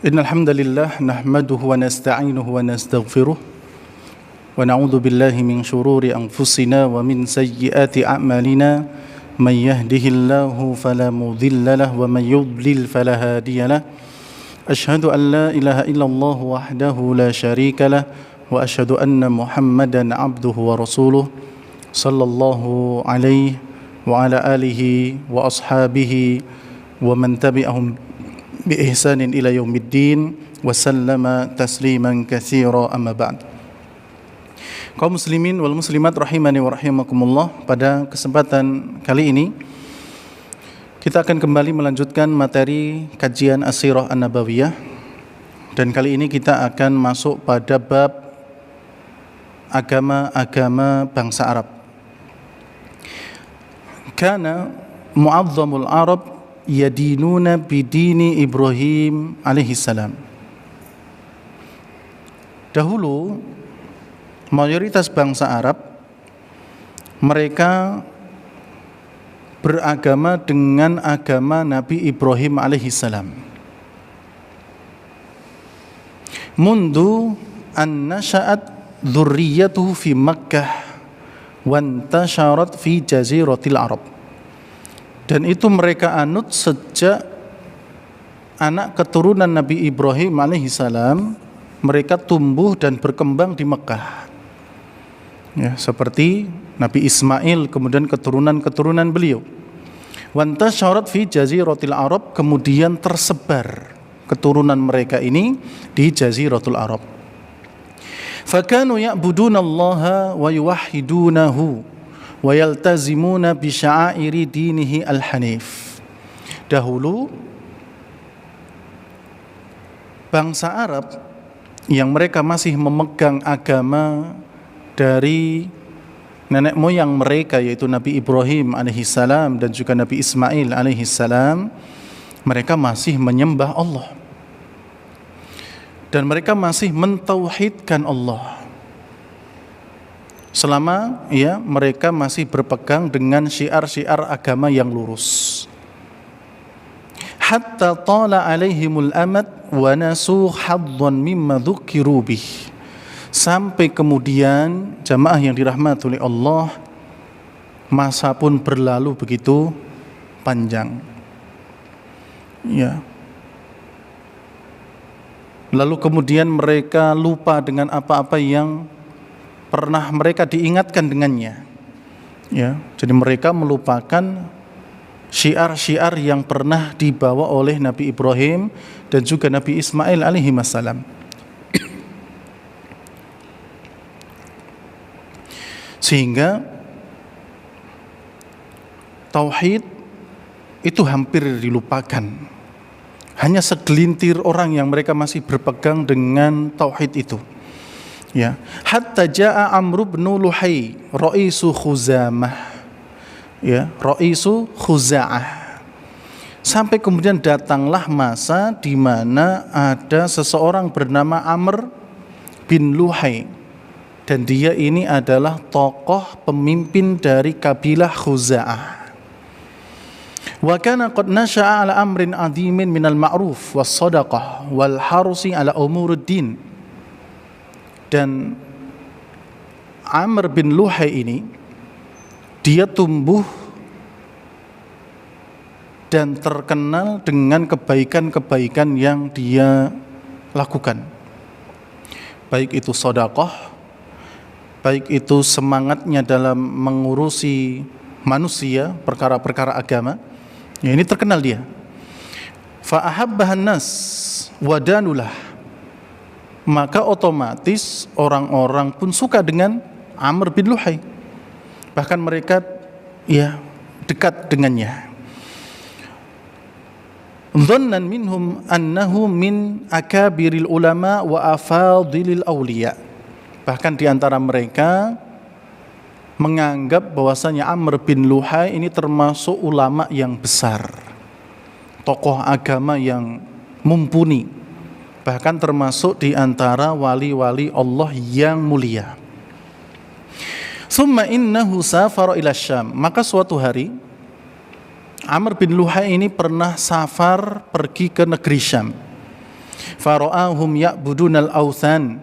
Innal hamdalillah nahmaduhu wa nasta'inuhu wa nastaghfiruh wa na'udzu billahi min shururi anfusina wa min sayyiati a'malina may yahdihillahu fala mudilla lahu wa may yudlil fala hadiya lahu asyhadu an la ilaha illallah wahdahu la syarika lahu wa asyhadu anna Muhammadan 'abduhu wa rasuluh sallallahu alaihi wa ala alihi wa ashabihi wa man tabi'ahum bi ihsanin ila yaumiddin wa sallama tasliman katsira amma ba'd. Kaum muslimin wal muslimat rahimani wa rahimakumullah, pada kesempatan kali ini kita akan kembali melanjutkan materi kajian As-Sirah An-Nabawiyah, dan kali ini kita akan masuk pada bab agama-agama bangsa Arab. Kana mu'azzamul Arab yadinuna bidini Ibrahim alaihissalam. Dahulu mayoritas bangsa Arab mereka beragama dengan agama Nabi Ibrahim alaihissalam. Mundu an nasha'at dzurriyyatuhu fi Makkah wa intasharat fi jaziratil Arab. Dan itu mereka anut sejak anak keturunan Nabi Ibrahim alaihissalam mereka tumbuh dan berkembang di Mekah. Ya, seperti Nabi Ismail kemudian keturunan-keturunan beliau. Wantasyarat fi jaziratil Arab, kemudian tersebar keturunan mereka ini di jaziratul Arab. Fakanu ya'budunallaha wa yuwahhidunahu wa yaltazimuna bi sya'airi dinihi al-hanif. Dahulu bangsa Arab yang mereka masih memegang agama dari nenek moyang mereka, yaitu Nabi Ibrahim alaihissalam dan juga Nabi Ismail alaihissalam, mereka masih menyembah Allah dan mereka masih mentauhidkan Allah selama mereka masih berpegang dengan syiar-syiar agama yang lurus. Hatta tala alaihimul amad wa nasu haddan mimma dzukiru bih. Sampai kemudian jamaah yang dirahmati oleh Allah, masa pun berlalu begitu panjang. Ya. Lalu kemudian mereka lupa dengan apa-apa yang pernah mereka diingatkan dengannya. Ya, jadi mereka melupakan syiar-syiar yang pernah dibawa oleh Nabi Ibrahim dan juga Nabi Ismail alaihi wassalam. Sehingga tauhid itu hampir dilupakan. Hanya segelintir orang yang mereka masih berpegang dengan tauhid itu. Ya, hatta jaa Amr bin Luhai raisu Khuzamah, ya, raisu Khuza'ah. Sampai kemudian datanglah masa di mana ada seseorang bernama Amr bin Luhai, dan dia ini adalah tokoh pemimpin dari kabilah Khuza'ah. Wa kana qad nasha'a ala amrin 'azimin minal ma'ruf was shadaqah wal harsi ala umuruddin. Dan Amr bin Luhai ini dia tumbuh dan terkenal dengan kebaikan-kebaikan yang dia lakukan, baik itu sedekah, baik itu semangatnya dalam mengurusi manusia, perkara-perkara agama. Ya, ini terkenal dia. Fa ahabbahan nas wa danulah. Maka otomatis orang-orang pun suka dengan Amr bin Luhai. Bahkan mereka dekat dengannya. Dhannan minhum annahu min akabiril ulama wa afadilil awliya. Bahkan di antara mereka menganggap bahwasanya Amr bin Luhai ini termasuk ulama yang besar, tokoh agama yang mumpuni, bahkan termasuk di antara wali-wali Allah yang mulia. Summa innahu safara ila Syam. Maka suatu hari Amr bin Luhai ini pernah safar pergi ke negeri Syam. Fara'ahum ya'budunal authan.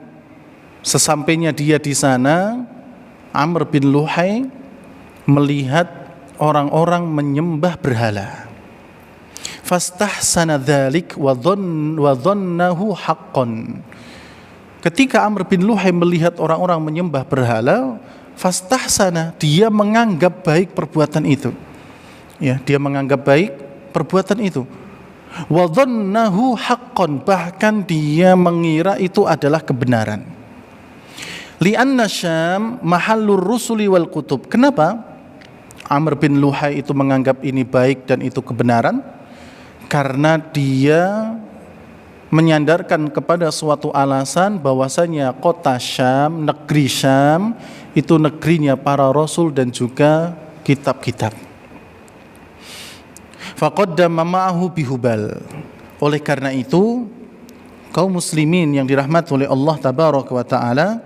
Sesampainya dia di sana, Amr bin Luhai melihat orang-orang menyembah berhala. Fastahsana dzalik wa dhannahu haqqan. Ketika Amr bin Luhai melihat orang-orang menyembah berhala, fastahsana, dia menganggap baik perbuatan itu. Ya, dia menganggap baik perbuatan itu. Wa dhannahu haqqan, bahkan dia mengira itu adalah kebenaran. Li'anna Syam mahallur rusuli wal kutub. Kenapa Amr bin Luhai itu menganggap ini baik dan itu kebenaran? Karena dia menyandarkan kepada suatu alasan bahwasanya kota Syam, negeri Syam itu negerinya para rasul dan juga kitab-kitab. Faqaddama ma'ahu bihubal. Oleh karena itu, kaum muslimin yang dirahmati oleh Allah tabaraka wa taala,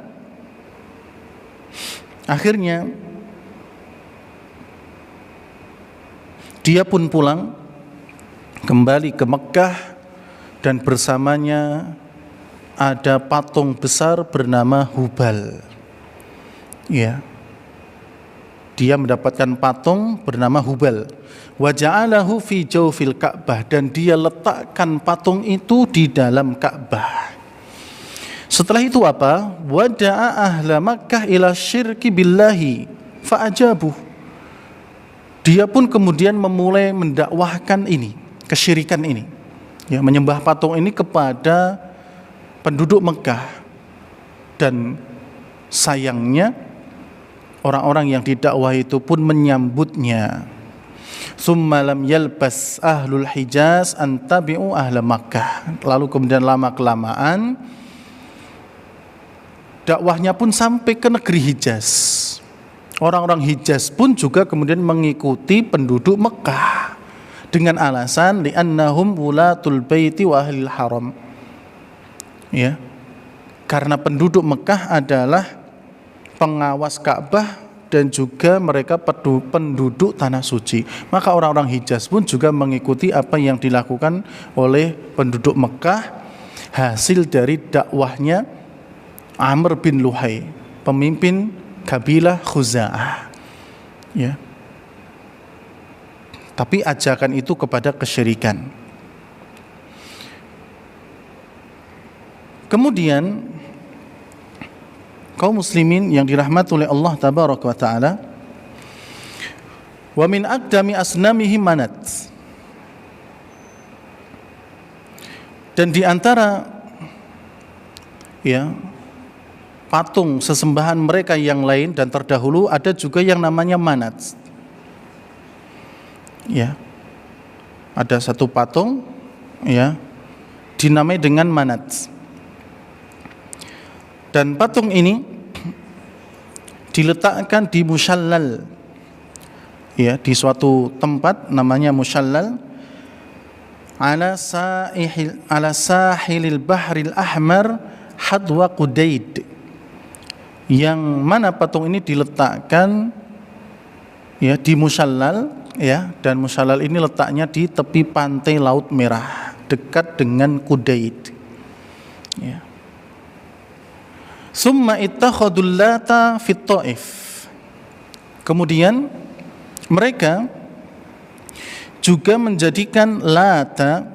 akhirnya dia pun pulang kembali ke Mekkah, dan bersamanya ada patung besar bernama Hubal. Ya, dia mendapatkan patung bernama Hubal. Wa ja'alahu fi jawfil Ka'bah, dan dia letakkan patung itu di dalam Ka'bah. Setelah itu apa? Wada'a ahla Makkah ila syirki billahi fa'ajabuh. Dia pun kemudian memulai mendakwahkan ini, kesyirikan ini, ya, menyembah patung ini kepada penduduk Mekah. Dan sayangnya orang-orang yang didakwah itu pun menyambutnya. Summa lam yalbas ahlul Hijaz an tabi'u ahla Makkah. Lalu kemudian lama-kelamaan dakwahnya pun sampai ke negeri Hijaz. Orang-orang Hijaz pun juga kemudian mengikuti penduduk Mekah dengan alasan li'annahum wulatul baiti wa ahlil haram. Ya. Karena penduduk Mekah adalah pengawas Ka'bah dan juga mereka penduduk tanah suci. Maka orang-orang Hijaz pun juga mengikuti apa yang dilakukan oleh penduduk Mekah, hasil dari dakwahnya Amr bin Luhai, pemimpin kabilah Khuza'ah. Ya. Tapi ajakan itu kepada kesyirikan. Kemudian kaum muslimin yang dirahmati oleh Allah tabaraka wa taala, wa min aqdami asnamihim Manat. Dan di antara ya patung sesembahan mereka yang lain dan terdahulu ada juga yang namanya Manat. Ya. Ada satu patung ya dinamai dengan Manat. Dan patung ini diletakkan di Mushallal, ya, di suatu tempat namanya Mushallal, ala sahilil bahril ahmar hadwa Qudaid, yang mana patung ini diletakkan ya di Mushallal, ya, dan Mushallal ini letaknya di tepi pantai Laut Merah dekat dengan Qudaid. Ya. Summa ittakhadul Lata fit Taif. Kemudian mereka juga menjadikan Lata,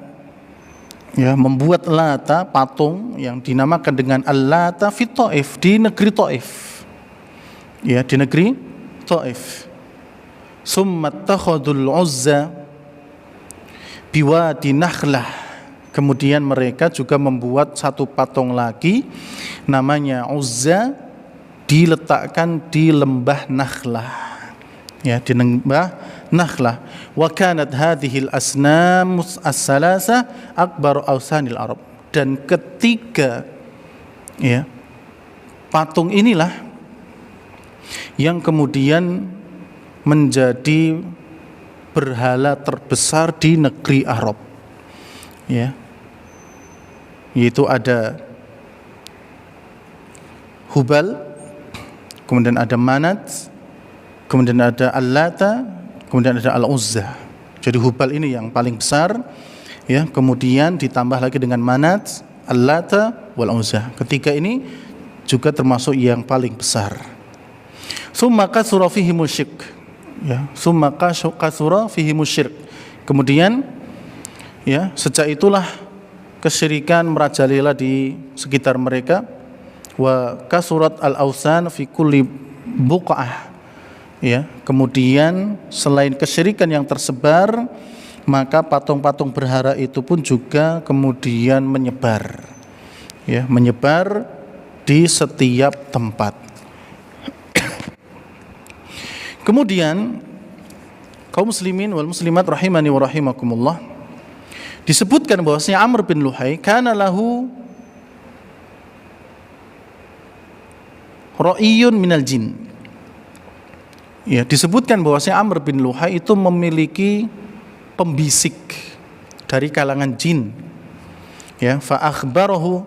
ya, membuat Lata, patung yang dinamakan dengan Al-Lata fit Taif, di negeri Taif. Ya, di negeri Taif. Summa ittakhadul Uzza biwadi Nakhlah. Kemudian mereka juga membuat satu patung lagi namanya Uzza, diletakkan di lembah Nakhlah. Ya, di lembah Nakhlah. Wa kanat hadhil asnam as-salasa akbar awsanil Arab. Dan ketiga ya patung inilah yang kemudian menjadi berhala terbesar di negeri Arab. Ya. Yaitu ada Hubal, kemudian ada Manat, kemudian ada Al-Lata, kemudian ada Al-Uzza. Jadi Hubal ini yang paling besar, ya, kemudian ditambah lagi dengan Manat, Al-Lata wal Uzza. Ketiga ini juga termasuk yang paling besar. Summa kasura fihi musyrik. Ya, summa kasura fihi musyrik. Kemudian ya, sejak itulah kesyirikan merajalela di sekitar mereka. Wa kasurat al-ausan fi kulli buq'ah. Ya, kemudian selain kesyirikan yang tersebar, maka patung-patung berhala itu pun juga kemudian menyebar. Ya, menyebar di setiap tempat. Kemudian kaum muslimin wal muslimat rahimani wa rahimakumullah, disebutkan bahwasanya Amr bin Luhai kana lahu ra'iyun minal jin. Ya, disebutkan bahwasanya Amr bin Luhai itu memiliki pembisik dari kalangan jin. Ya, fa akhbarahu,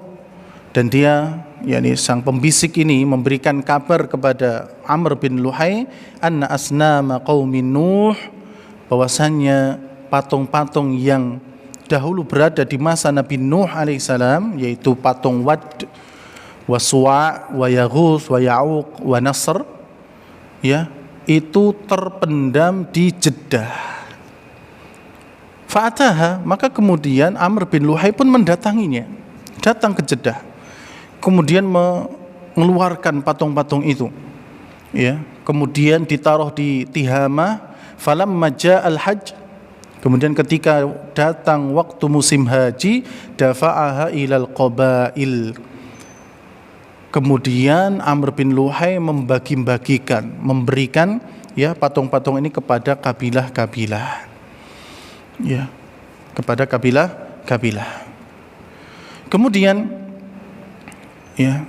dan dia, yakni sang pembisik ini memberikan kabar kepada Amr bin Luhai anna asnama qaumin Nuh, bahwasannya patung-patung yang dahulu berada di masa Nabi Nuh alaihissalam, yaitu patung Wad, wa Suwa, wa Yaghus, wa Ya'uq, wa Nasr, ya, itu terpendam di Jeddah. Fa'ataha, maka kemudian Amr bin Luhai pun mendatanginya, datang ke Jeddah, kemudian mengeluarkan patung-patung itu, ya, kemudian ditaruh di Tihamah. Falamma ja'al hajj, kemudian ketika datang waktu musim haji, dafa'aha ilal qabail, kemudian Amr bin Luhai membagi-bagikan, memberikan, ya, patung-patung ini kepada kabilah-kabilah, ya, kepada kabilah-kabilah. Kemudian, ya,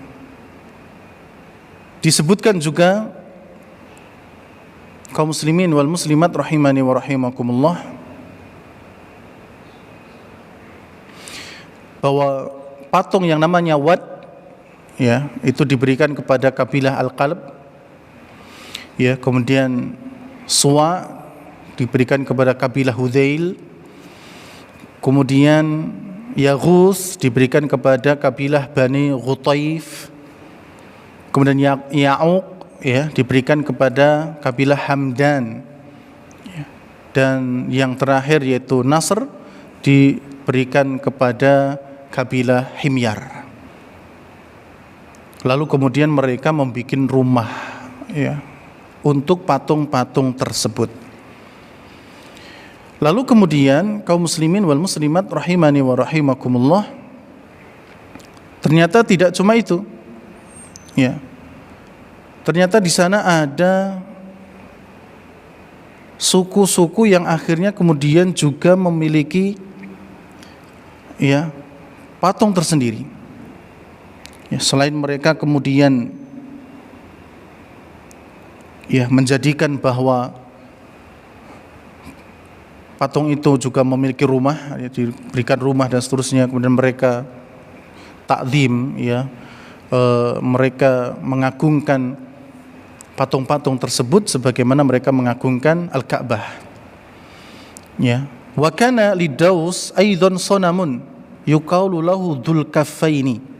disebutkan juga kaum muslimin wal muslimat rahimani wa rahimakumullah, bahwa patung yang namanya Wad, ya, itu diberikan kepada kabilah Al-Qalb, ya, kemudian Suwa diberikan kepada kabilah Hudzail, kemudian Yaghus diberikan kepada kabilah Bani Ghutaif, kemudian Ya'uq, ya, diberikan kepada kabilah Hamdan, ya, dan yang terakhir yaitu Nasr diberikan kepada kabilah Himyar. Lalu kemudian mereka membuat rumah, ya, untuk patung-patung tersebut. Lalu kemudian kaum muslimin wal muslimat rahimani wa rahimakumullah, ternyata tidak cuma itu, ya, ternyata di sana ada suku-suku yang akhirnya kemudian juga memiliki, ya, patung tersendiri. Ya, selain mereka kemudian, ya, menjadikan bahwa patung itu juga memiliki rumah, ya, diberikan rumah dan seterusnya, kemudian mereka takzim, ya, mereka mengagungkan patung-patung tersebut sebagaimana mereka mengagungkan Al-Ka'bah. Ya, wa kana lidaus aidan sanamun yuqalu lahu dzul kaffaini.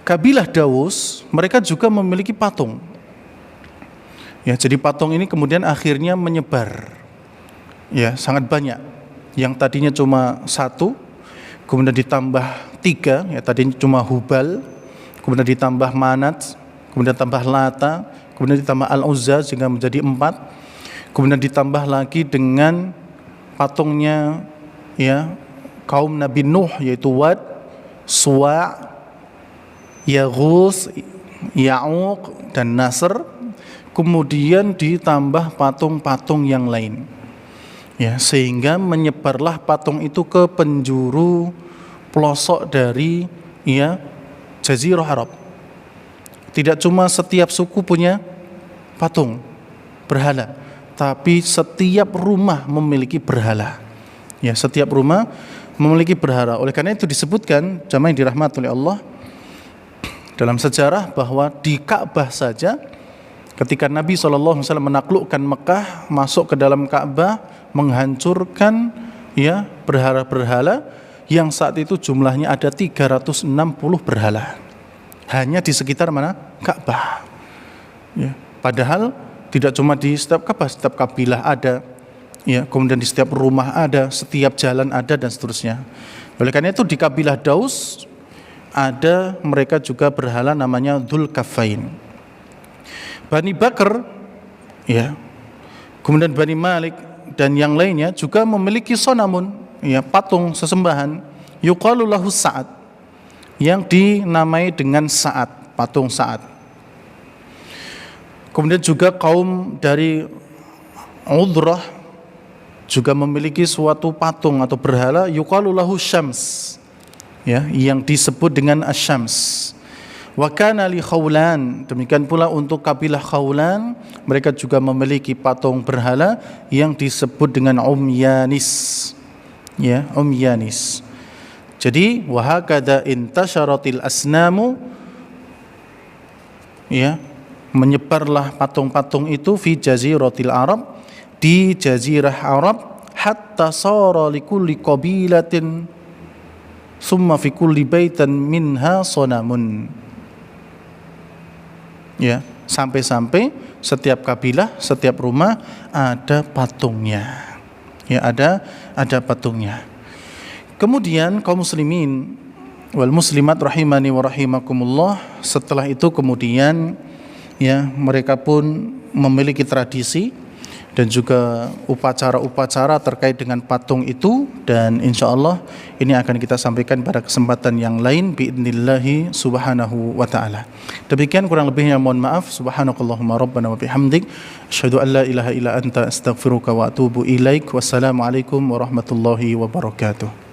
Kabilah Daus mereka juga memiliki patung. Ya, jadi patung ini kemudian akhirnya menyebar, ya, sangat banyak. Yang tadinya cuma satu, kemudian ditambah tiga, ya, tadinya cuma Hubal, kemudian ditambah Manat, kemudian tambah Lata, kemudian ditambah Al-Uzza sehingga menjadi 4, kemudian ditambah lagi dengan patungnya, ya, kaum Nabi Nuh, yaitu Wad, Suwa, Yaghus, Ya'uq, dan Nasr. Kemudian ditambah patung-patung yang lain, ya, sehingga menyebarlah patung itu ke penjuru pelosok dari, ya, Jazirah Arab. Tidak cuma setiap suku punya patung berhala, tapi setiap rumah memiliki berhala. Ya, setiap rumah memiliki berhala. Oleh karena itu disebutkan, jamaah yang dirahmati oleh Allah, dalam sejarah bahwa di Ka'bah saja ketika Nabi SAW menaklukkan Mekah, masuk ke dalam Ka'bah, menghancurkan, ya, berhala-berhala yang saat itu jumlahnya ada 360 berhala. Hanya di sekitar mana? Ka'bah. Ya. Padahal tidak cuma di setiap Ka'bah, setiap kabilah ada, ya, kemudian di setiap rumah ada, setiap jalan ada, dan seterusnya. Oleh karena itu di kabilah Daus ada mereka juga berhala namanya Dzul Kafain. Bani Bakr, ya, kemudian Bani Malik dan yang lainnya juga memiliki sonamun, ya, patung sesembahan, yuqalu lahu Sa'ad, yang dinamai dengan Sa'ad, patung Sa'ad. Kemudian juga kaum dari Udrah juga memiliki suatu patung atau berhala yuqalu lahu Syams, ya, yang disebut dengan Asy-Syams. Wa kana li Khawlan, demikian pula untuk kabilah Khawlan, mereka juga memiliki patung berhala yang disebut dengan Umyanis, ya, Umyanis. Jadi wa hakadha intasyaratil asnamu, ya, menyebarlah patung-patung itu fi jaziratil Arab, di jazirah Arab, hatta sara likulli qabilatin summa fi kulli baitan minha sonamun, ya, sampai-sampai setiap kabilah, setiap rumah ada patungnya, ya, ada patungnya. Kemudian kaum muslimin wal muslimat rahimani wa rahimakumullah, setelah itu kemudian, ya, mereka pun memiliki tradisi dan juga upacara-upacara terkait dengan patung itu, dan insya Allah ini akan kita sampaikan pada kesempatan yang lain biidnillahi subhanahu wa ta'ala. Demikian kurang lebihnya mohon maaf. Subhanakallahumma rabbana wa bihamdik, asyhadu an la ilaha illa anta astaghfiruka wa atubu ilaik. Wassalamualaikum warahmatullahi wabarakatuh.